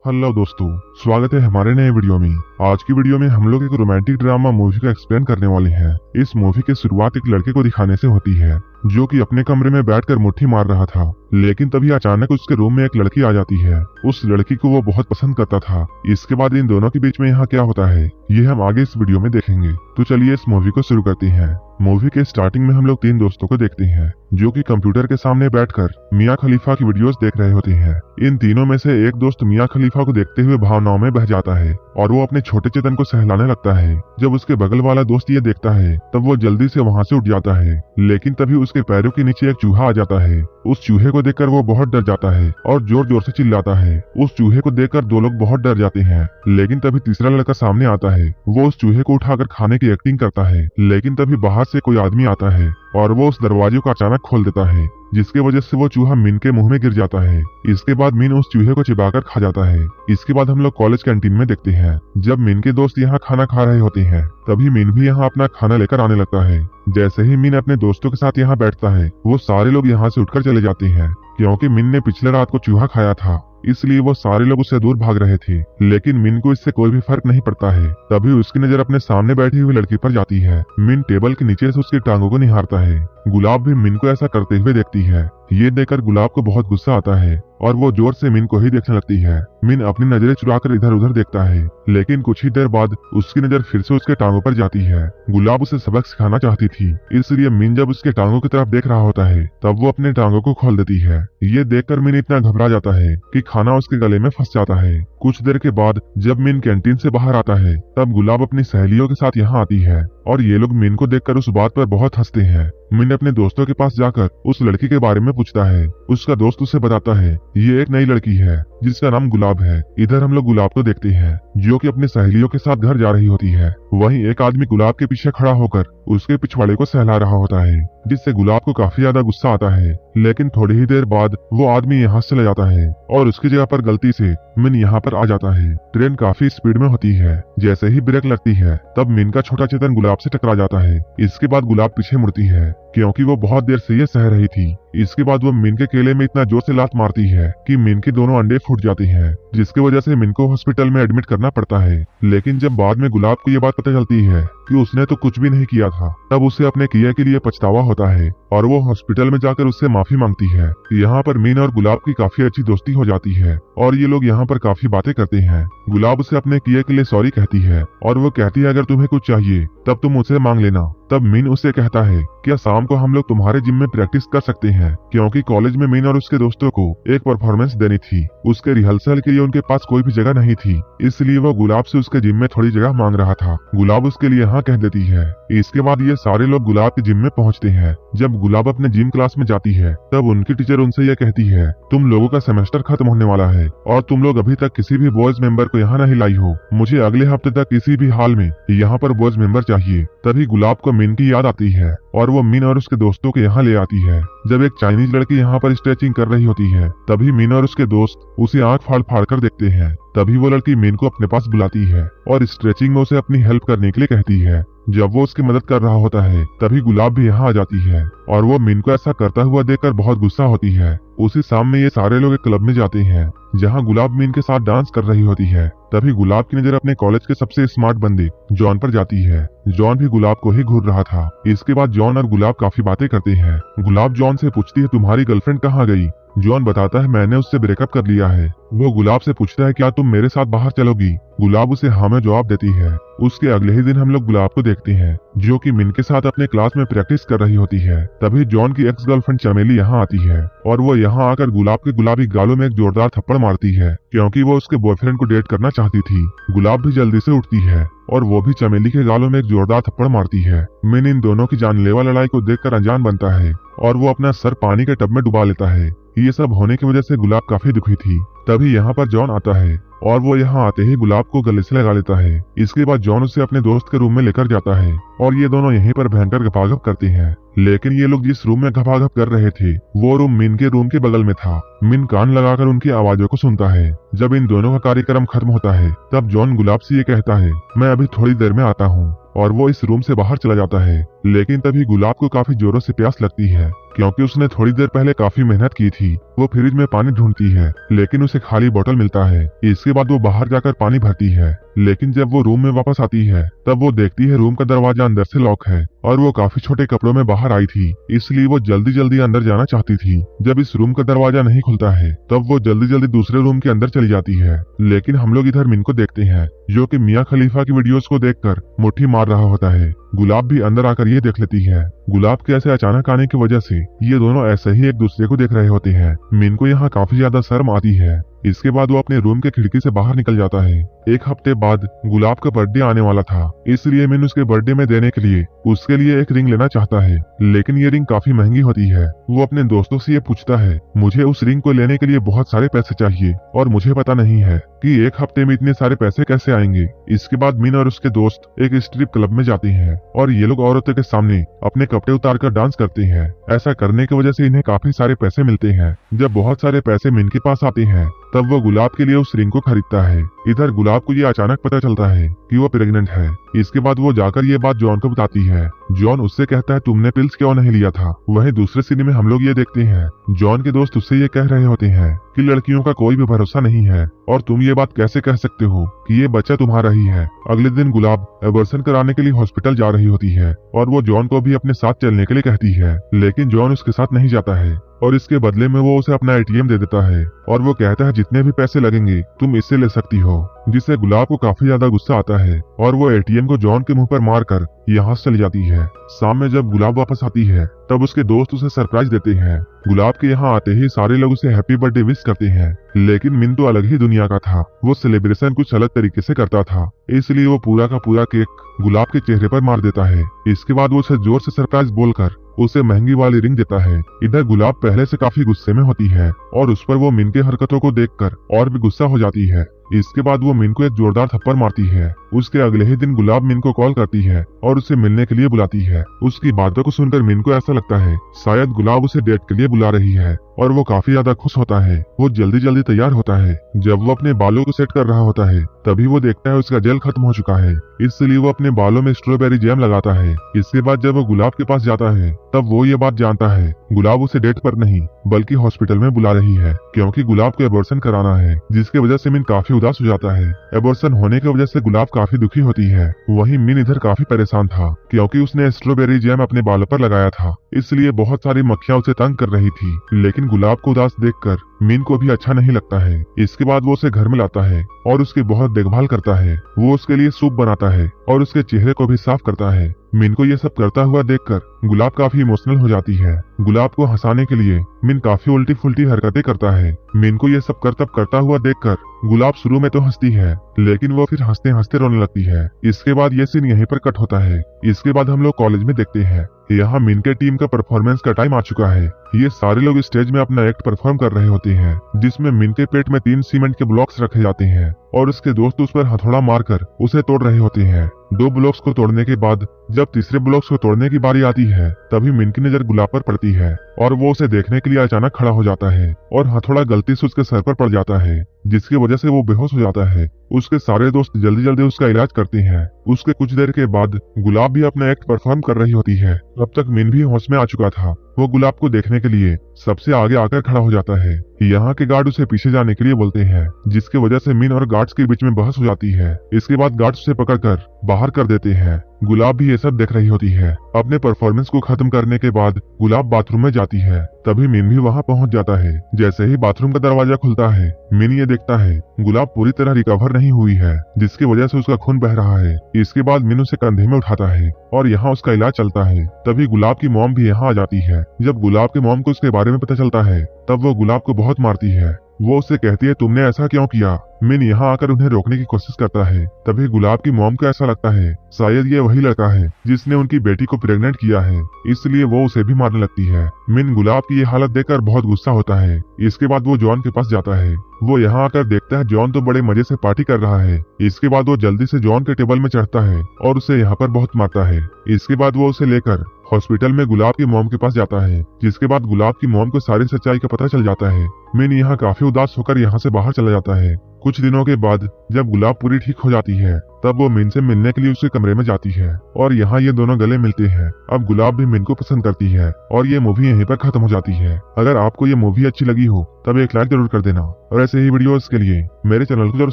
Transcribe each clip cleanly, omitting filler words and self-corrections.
Hello दोस्तों, स्वागत है हमारे नए वीडियो में। आज की वीडियो में हम लोग एक रोमांटिक ड्रामा मूवी का एक्सप्लेन करने वाले हैं। इस मूवी की शुरुआत एक लड़के को दिखाने से होती है जो कि अपने कमरे में बैठकर मुट्ठी मार रहा था, लेकिन तभी अचानक उसके रूम में एक लड़की आ जाती है। उस लड़की को वो बहुत पसंद करता था। इसके बाद इन दोनों के बीच में यहाँ क्या होता है ये हम आगे इस वीडियो में देखेंगे। तो चलिए इस मूवी को शुरू करते हैं। मूवी के स्टार्टिंग में हम लोग तीन दोस्तों को देखते हैं जो कि कंप्यूटर के सामने बैठकर मियां खलीफा की वीडियोस देख रहे होते हैं। इन तीनों में से एक दोस्त मियां खलीफा को देखते हुए भावनाओं में बह जाता है और वो अपने छोटे चेतन को सहलाने लगता है। जब उसके बगल वाला दोस्त ये देखता है तब वो जल्दी से वहाँ से उठ जाता है, लेकिन तभी उसके पैरों के नीचे एक चूहा आ जाता है। उस चूहे को देखकर वो बहुत डर जाता है और जोर जोर से चिल्लाता है। उस चूहे को देखकर दो लोग बहुत डर जाते हैं, लेकिन तभी तीसरा लड़का सामने आता है। वो उस चूहे को उठाकर खाने की एक्टिंग करता है, लेकिन तभी बाहर से कोई आदमी आता है और वो उस दरवाजे को अचानक खोल देता है, जिसके वजह से वो चूहा मीन के मुंह में गिर जाता है। इसके बाद मीन उस चूहे को चिबाकर खा जाता है। इसके बाद हम लोग कॉलेज कैंटीन में देखते हैं। जब मीन के दोस्त यहाँ खाना खा रहे होते हैं तभी मीन भी यहाँ अपना खाना लेकर आने लगता है। जैसे ही मीन अपने दोस्तों के साथ यहाँ बैठता है वो सारे लोग यहाँ से उठकर चले जाते हैं, क्योंकि मीन ने पिछले रात को चूहा खाया था, इसलिए वो सारे लोग उससे दूर भाग रहे थे। लेकिन मिन को इससे कोई भी फर्क नहीं पड़ता है। तभी उसकी नजर अपने सामने बैठी हुई लड़की पर जाती है। मिन टेबल के नीचे से उसकी टांगों को निहारता है। गुलाब भी मिन को ऐसा करते हुए देखती है। ये देखकर गुलाब को बहुत गुस्सा आता है और वो जोर से मिन को ही देखने लगती है। मिन अपनी नजरें चुराकर इधर उधर देखता है, लेकिन कुछ ही देर बाद उसकी नजर फिर से उसके टांगों पर जाती है। गुलाब उसे सबक सिखाना चाहती थी, इसलिए मिन जब उसके टांगों की तरफ देख रहा होता है तब वो अपने टांगों को खोल देती है। ये देखकर मिन इतना घबरा जाता है कि खाना उसके गले में फंस जाता है। कुछ देर के बाद जब मिन कैंटीन से बाहर आता है तब गुलाब अपनी सहेलियों के साथ यहाँ आती है और ये लोग मिन को देखकर उस बात पर बहुत हंसते हैं। मिन अपने दोस्तों के पास जाकर उस लड़की के बारे में पूछता है। उसका दोस्त उसे बताता है ये एक नई लड़की है जिसका नाम गुलाब है। इधर हम लोग गुलाब को देखते हैं जो कि अपनी सहेलियों के साथ घर जा रही होती है। वहीं एक आदमी गुलाब के पीछे खड़ा होकर उसके पिछवाड़े को सहला रहा होता है, जिससे गुलाब को काफी ज्यादा गुस्सा आता है। लेकिन थोड़ी ही देर बाद वो आदमी यहाँ से चला जाता है और उसकी जगह पर गलती से मिन यहाँ पर आ जाता है। ट्रेन काफी स्पीड में होती है। जैसे ही ब्रेक लगती है तब मिन का छोटा चेतन गुलाब से टकरा जाता है। इसके बाद गुलाब पीछे मुड़ती है क्योंकि वो बहुत देर से ये सह रही थी। इसके बाद वो मिन के केले में इतना जोर से लात मारती है कि मिन के दोनों अंडे फूट जाते हैं, जिसकी वजह से मिन को हॉस्पिटल में एडमिट करना पड़ता है। लेकिन जब बाद में गुलाब को ये बात पता चलती है कि उसने तो कुछ भी नहीं किया था, तब उसे अपने किए के लिए पछतावा होता है और वो हॉस्पिटल में जाकर उससे माफी मांगती है। यहाँ पर मीन और गुलाब की काफी अच्छी दोस्ती हो जाती है और ये लोग यहाँ पर काफी बातें करते हैं। गुलाब उसे अपने किए के लिए सॉरी कहती है और वो कहती है अगर तुम्हें कुछ चाहिए तब तुम मुझसे मांग लेना। तब मीन उससे कहता है क्या शाम को हम लोग तुम्हारे जिम में प्रैक्टिस कर सकते हैं, क्योंकि कॉलेज में मीन और उसके दोस्तों को एक परफॉर्मेंस देनी थी। उसके रिहर्सल के लिए उनके पास कोई भी जगह नहीं थी, इसलिए वो गुलाब से उसके जिम में थोड़ी जगह मांग रहा था। गुलाब उसके लिए हाँ कह देती है। इसके बाद ये सारे लोग गुलाब के जिम में पहुँचते हैं। जब गुलाब अपने जिम क्लास में जाती है तब उनकी टीचर उनसे यह कहती है तुम लोगों का सेमेस्टर खत्म होने वाला है और तुम लोग अभी तक किसी भी बॉयज मेंबर को यहाँ नहीं लाई हो। मुझे अगले हफ्ते तक किसी भी हाल में यहाँ पर बॉयज मेंबर चाहिए। तभी गुलाब को मीन की याद आती है और वो मीन और उसके दोस्तों को यहाँ ले आती है। जब एक चाइनीज लड़की यहाँ पर स्ट्रेचिंग कर रही होती है तभी मीन और उसके दोस्त उसे आंख फाड़ फाड़ कर देखते हैं। तभी वो लड़की मीन को अपने पास बुलाती है और स्ट्रेचिंग में उसे अपनी हेल्प करने के लिए कहती है। जब वो उसकी मदद कर रहा होता है तभी गुलाब भी यहाँ आ जाती है और वो मीन को ऐसा करता हुआ देखकर बहुत गुस्सा होती है। उसी शाम में ये सारे लोग एक क्लब में जाते हैं जहाँ गुलाब मीन के साथ डांस कर रही होती है। तभी गुलाब की नजर अपने कॉलेज के सबसे स्मार्ट बंदे जॉन पर जाती है। जॉन भी गुलाब को ही घूर रहा था। इसके बाद जॉन और गुलाब काफी बातें करते हैं। गुलाब जॉन से पूछती है तुम्हारी गर्लफ्रेंड कहाँ गई। जॉन बताता है मैंने उससे ब्रेकअप कर लिया है। वो गुलाब से पूछता है क्या तुम मेरे साथ बाहर चलोगी। गुलाब उसे हाँ में जवाब देती है। उसके अगले ही दिन हम लोग गुलाब को देखते हैं जो कि मिन के साथ अपने क्लास में प्रैक्टिस कर रही होती है। तभी जॉन की एक्स गर्लफ्रेंड चमेली यहाँ आती है और वो यहाँ आकर गुलाब के गुलाबी गालों में एक जोरदार थप्पड़ मारती है, क्योंकि वो उसके बॉयफ्रेंड को डेट करना चाहती थी। गुलाब भी जल्दी से उठती है और वो भी चमेली के गालों में एक जोरदार थप्पड़ मारती है। मिन इन दोनों की जानलेवा लड़ाई को देखकर अनजान बनता है और वो अपना सर पानी के टब में डुबा लेता है। ये सब होने की वजह से गुलाब काफी दुखी थी। तभी यहाँ पर जॉन आता है और वो यहाँ आते ही गुलाब को गले से लगा लेता है। इसके बाद जॉन उसे अपने दोस्त के रूम में लेकर जाता है और ये दोनों यहीं पर भयंकर गपागप करते हैं। लेकिन ये लोग जिस रूम में गपागप कर रहे थे वो रूम मिन के रूम के बगल में था। मिन कान लगाकर उनकी आवाजों को सुनता है। जब इन दोनों का कार्यक्रम खत्म होता है तब जॉन गुलाब से ये कहता है मैं अभी थोड़ी देर में आता हूँ और वो इस रूम से बाहर चला जाता है। लेकिन तभी गुलाब को काफी जोरों से प्यास लगती है क्योंकि उसने थोड़ी देर पहले काफी मेहनत की थी वो फ्रिज में पानी ढूंढती है लेकिन उसे खाली बोतल मिलता है। इसके बाद वो बाहर जाकर पानी भरती है, लेकिन जब वो रूम में वापस आती है तब वो देखती है रूम का दरवाजा अंदर से लॉक है और वो काफी छोटे कपड़ों में बाहर आई थी, इसलिए वो जल्दी जल्दी अंदर जाना चाहती थी। जब इस रूम का दरवाजा नहीं खुलता है तब वो जल्दी जल्दी दूसरे रूम के अंदर चली जाती है, लेकिन हम लोग इधर मिन को देखते हैं जो कि मियां खलीफा की वीडियोस को देखकर मुट्ठी मार रहा होता है। गुलाब भी अंदर आकर ये देख लेती है। गुलाब के ऐसे अचानक आने की वजह से ये दोनों ऐसे ही एक दूसरे को देख रहे होते हैं। मिन को यहाँ काफी ज्यादा शर्म आती है। इसके बाद वो अपने रूम के खिड़की से बाहर निकल जाता है। एक हफ्ते बाद गुलाब का बर्थडे आने वाला था, इसलिए मिन उसके बर्थडे में देने के लिए उसके लिए एक रिंग लेना चाहता है, लेकिन ये रिंग काफी महंगी होती है। वो अपने दोस्तों से ये पूछता है, मुझे उस रिंग को लेने के लिए बहुत सारे पैसे चाहिए और मुझे पता नहीं है कि एक हफ्ते में इतने सारे पैसे कैसे आएंगे। इसके बाद मिन और उसके दोस्त एक स्ट्रिप क्लब में जाते हैं और ये लोग औरतों के सामने अपने कपड़े उतारकर डांस करते हैं। ऐसा करने की वजह से इन्हें काफी सारे पैसे मिलते हैं। जब बहुत सारे पैसे मिन के पास आते हैं तब वो गुलाब के लिए उस रिंग को खरीदता है। इधर गुलाब को ये अचानक पता चलता है कि वो प्रेग्नेंट है। इसके बाद वो जाकर ये बात जॉन को बताती है। जॉन उससे कहता है, तुमने पिल्स क्यों नहीं लिया था। वहीं दूसरे सीन में हम लोग ये देखते हैं जॉन के दोस्त उससे ये कह रहे होते हैं कि लड़कियों का कोई भी भरोसा नहीं है और तुम ये बात कैसे कह सकते हो कि ये बच्चा तुम्हारा ही है। अगले दिन गुलाब एबॉर्शन कराने के लिए हॉस्पिटल जा रही होती है और वो जॉन को भी अपने साथ चलने के लिए कहती है, लेकिन जॉन उसके साथ नहीं जाता है और इसके बदले में वो उसे अपना एटीएम दे देता है और वो कहता है जितने भी पैसे लगेंगे तुम इससे ले सकती हो, जिससे गुलाब को काफी ज्यादा गुस्सा आता है और वो एटीएम को जॉन के मुंह पर मारकर यहाँ से चली जाती है। शाम में जब गुलाब वापस आती है तब उसके दोस्त उसे सरप्राइज देते हैं। गुलाब के यहाँ आते ही सारे लोग उसे हैप्पी बर्थडे विश करते हैं, लेकिन मिन तो अलग ही दुनिया का था। वो सेलिब्रेशन कुछ अलग तरीके से करता था, इसलिए वो पूरा का पूरा केक गुलाब के चेहरे पर मार देता है। इसके बाद वो उसे जोर से सरप्राइज बोलकर उसे महंगी वाली रिंग देता है। इधर गुलाब पहले से काफी गुस्से में होती है और उस पर वो मिन के हरकतों को देखकर और भी गुस्सा हो जाती है। इसके बाद वो मिन को एक जोरदार थप्पड़ मारती है। उसके अगले ही दिन गुलाब मिन को कॉल करती है और उसे मिलने के लिए बुलाती है। उसकी बातों को सुनकर मिन को ऐसा लगता है शायद गुलाब उसे डेट के लिए बुला रही है और वो काफी ज्यादा खुश होता है। वो जल्दी जल्दी तैयार होता है। जब वो अपने बालों को सेट कर रहा होता है तभी वो देखता है उसका जेल खत्म हो चुका है, इसलिए वो अपने बालों में स्ट्रॉबेरी जैम लगाता है। इसके बाद जब वो गुलाब के पास जाता है तब वो ये बात जानता है गुलाब उसे डेट पर नहीं बल्कि हॉस्पिटल में बुला रही है, क्योंकि गुलाब को एबॉर्शन कराना है, जिसकी वजह से मिन काफी उदास हो जाता है। एबॉर्शन होने की वजह से गुलाब काफी दुखी होती है। वहीं मिन इधर काफी परेशान था क्योंकि उसने स्ट्रॉबेरी जैम अपने बालों पर लगाया था, इसलिए बहुत सारी मक्खियां उसे तंग कर रही थी। लेकिन गुलाब को उदास देखकर मिन को भी अच्छा नहीं लगता है। इसके बाद वो उसे घर में लाता है और उसकी बहुत देखभाल करता है। वो उसके लिए सूप बनाता है और उसके चेहरे को भी साफ करता है। मिन को ये सब करता हुआ देखकर गुलाब काफी इमोशनल हो जाती है। गुलाब को हंसाने के लिए मिन काफी उल्टी फुल्टी हरकतें करता है। मिन को ये सब करतब करता हुआ देखकर गुलाब शुरू में तो हंसती है, लेकिन वो फिर हंसते हंसते रोने लगती है। इसके बाद ये सीन यहीं पर कट होता है। इसके बाद हम लोग कॉलेज में देखते हैं यहाँ मिन के टीम का परफॉर्मेंस का टाइम आ चुका है। ये सारे लोग स्टेज में अपना एक्ट परफॉर्म कर रहे होते हैं, जिसमें मिन के पेट में 3 सीमेंट के ब्लॉक्स रखे जाते हैं और उसके दोस्त उस पर हथौड़ा मारकर उसे तोड़ रहे होते हैं। 2 ब्लॉक्स को तोड़ने के बाद जब तीसरे ब्लॉक्स को तोड़ने की बारी आती है तभी मिन की नजर गुलाब पर पड़ती है और वो उसे देखने के लिए अचानक खड़ा हो जाता है और हथौड़ा गलती से उसके सर पर पड़ जाता है, जिसकी वजह से वो बेहोश हो जाता है। उसके सारे दोस्त जल्दी जल्दी उसका इलाज करते हैं। उसके कुछ देर के बाद गुलाब भी अपना एक्ट परफॉर्म कर रही होती है। अब तक मिन भी होश में आ चुका था। वो गुलाब को देखने के लिए सबसे आगे आकर खड़ा हो जाता है। यहाँ के गार्ड उसे पीछे जाने के लिए बोलते हैं, जिसकी वजह से मिन और गार्ड्स के बीच में बहस हो जाती है। इसके बाद गार्ड्स उसे पकड़कर बाहर कर देते हैं। गुलाब भी ये सब देख रही होती है। अपने परफॉर्मेंस को खत्म करने के बाद गुलाब बाथरूम में जाती है, तभी मिन भी वहाँ पहुँच जाता है। जैसे ही बाथरूम का दरवाजा खुलता है मिन ये देखता है गुलाब पूरी तरह रिकवर नहीं हुई है, जिसकी वजह से उसका खून बह रहा है। इसके बाद मिन उसे कंधे में उठाता है और यहाँ उसका इलाज चलता है। तभी गुलाब की मॉम भी यहाँ आ जाती है। जब गुलाब के मॉम को उसके बारे में पता चलता है तब वो गुलाब को बहुत मारती है। वो उससे कहती है तुमने ऐसा क्यों किया। मिन यहाँ आकर उन्हें रोकने की कोशिश करता है। तभी गुलाब की मॉम को ऐसा लगता है शायद ये वही लड़का है जिसने उनकी बेटी को प्रेग्नेंट किया है, इसलिए वो उसे भी मारने लगती है। मिन गुलाब की ये हालत देखकर बहुत गुस्सा होता है। इसके बाद वो जॉन के पास जाता है। वो यहाँ आकर देखता है जॉन तो बड़े मजे से पार्टी कर रहा है। इसके बाद वो जल्दी से जॉन के टेबल में चढ़ता है और उसे यहाँ पर बहुत मारता है। इसके बाद वो उसे लेकर हॉस्पिटल में गुलाब की मॉम के पास जाता है, जिसके बाद गुलाब की मॉम को सारी सच्चाई का पता चल जाता है। मिन यहाँ काफी उदास होकर यहाँ से बाहर चला जाता है। कुछ दिनों के बाद जब गुलाब पूरी ठीक हो जाती है तब वो मिन से मिलने के लिए उसके कमरे में जाती है और यहाँ ये दोनों गले मिलते हैं। अब गुलाब भी मिन को पसंद करती है और ये मूवी यहीं पर खत्म हो जाती है। अगर आपको ये मूवी अच्छी लगी हो तब एक लाइक जरूर कर देना और ऐसे ही वीडियोस के लिए मेरे चैनल को जरूर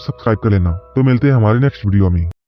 सब्सक्राइब कर लेना। तो मिलते हैं हमारे नेक्स्ट वीडियो में।